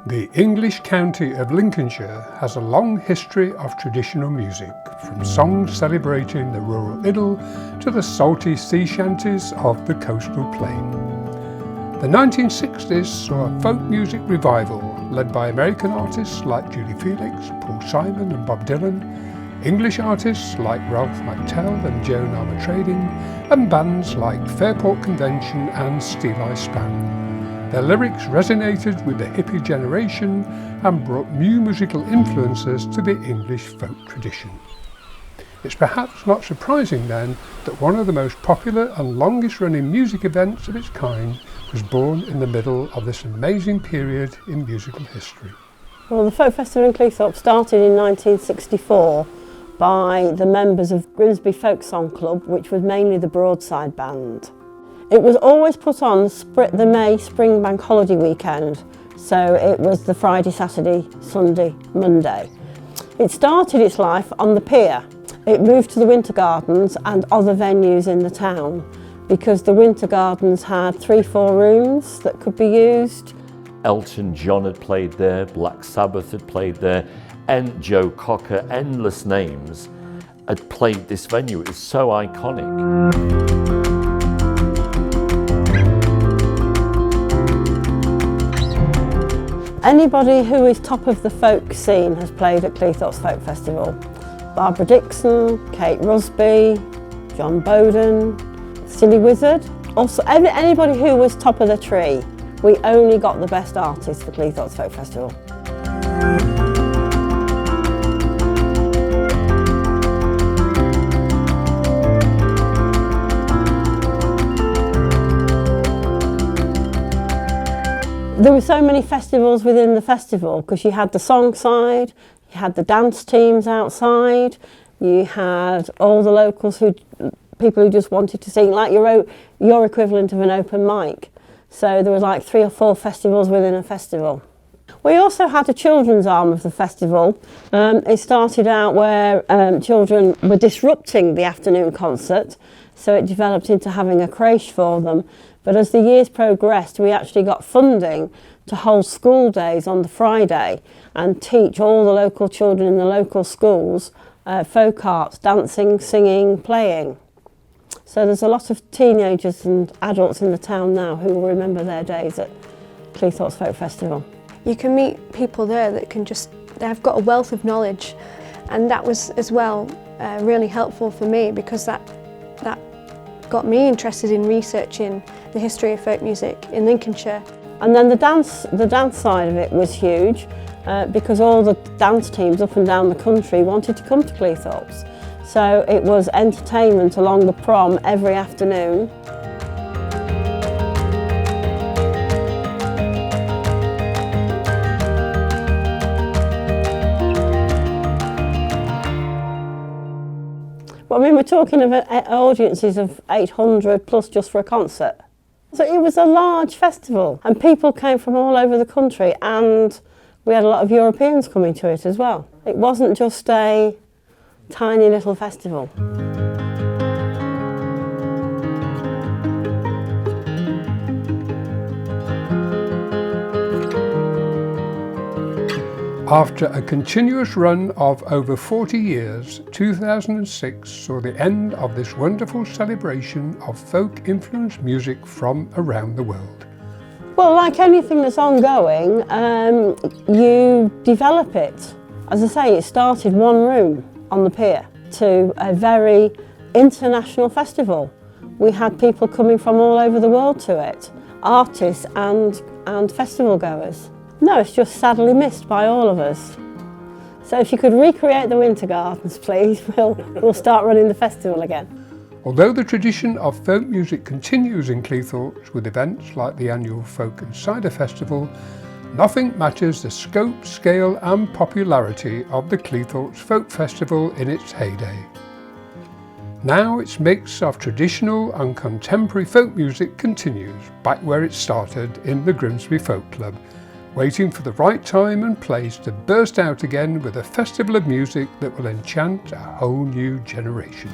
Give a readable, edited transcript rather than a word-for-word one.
The English county of Lincolnshire has a long history of traditional music, from songs celebrating the rural idyll to the salty sea shanties of the coastal plain. The 1960s saw a folk music revival led by American artists like Julie Felix, Paul Simon and Bob Dylan, English artists like Ralph McTell and Joan Armatrading, and bands like Fairport Convention and Steel Eye Span. Their lyrics resonated with the hippie generation and brought new musical influences to the English folk tradition. It's perhaps not surprising then that one of the most popular and longest running music events of its kind was born in the middle of this amazing period in musical history. Well, the Folk Festival in Cleethorpes started in 1964 by the members of Grimsby Folk Song Club, which was mainly the Broadside Band. It was always put on the May Spring Bank Holiday weekend, so it was the Friday, Saturday, Sunday, Monday. It started its life on the pier. It moved to the Winter Gardens and other venues in the town because the Winter Gardens had 3-4 rooms that could be used. Elton John had played there, Black Sabbath had played there, and Joe Cocker, endless names, had played this venue. It was so iconic. Anybody who is top of the folk scene has played at Cleethorpes Folk Festival. Barbara Dixon, Kate Rusby, John Bowden, Silly Wizard. Also, anybody who was top of the tree. We only got the best artists for Cleethorpes Folk Festival. There were so many festivals within the festival because you had the song side, you had the dance teams outside, you had all the locals people who just wanted to sing, like your equivalent of an open mic. So there was like 3 or 4 festivals within a festival. We also had a children's arm of the festival. It started out where children were disrupting the afternoon concert, so it developed into having a crèche for them. But as the years progressed, we actually got funding to hold school days on the Friday and teach all the local children in the local schools folk arts, dancing, singing, playing. So there's a lot of teenagers and adults in the town now who will remember their days at Cleethorpes Folk Festival. You can meet people there that they've got a wealth of knowledge, and that was as well really helpful for me because that got me interested in researching the history of folk music in Lincolnshire. And then the dance side of it was huge because all the dance teams up and down the country wanted to come to Cleethorpes. So it was entertainment along the prom every afternoon. Well, I mean, we're talking of audiences of 800 plus just for a concert. So it was a large festival and people came from all over the country, and we had a lot of Europeans coming to it as well. It wasn't just a tiny little festival. After a continuous run of over 40 years, 2006 saw the end of this wonderful celebration of folk-influenced music from around the world. Well, like anything that's ongoing, you develop it. As I say, it started one room on the pier to a very international festival. We had people coming from all over the world to it, artists and festival goers. No, it's just sadly missed by all of us. So if you could recreate the Winter Gardens, please, we'll start running the festival again. Although the tradition of folk music continues in Cleethorpes with events like the annual Folk and Cider Festival, nothing matches the scope, scale and popularity of the Cleethorpes Folk Festival in its heyday. Now its mix of traditional and contemporary folk music continues back where it started in the Grimsby Folk Club, waiting for the right time and place to burst out again with a festival of music that will enchant a whole new generation.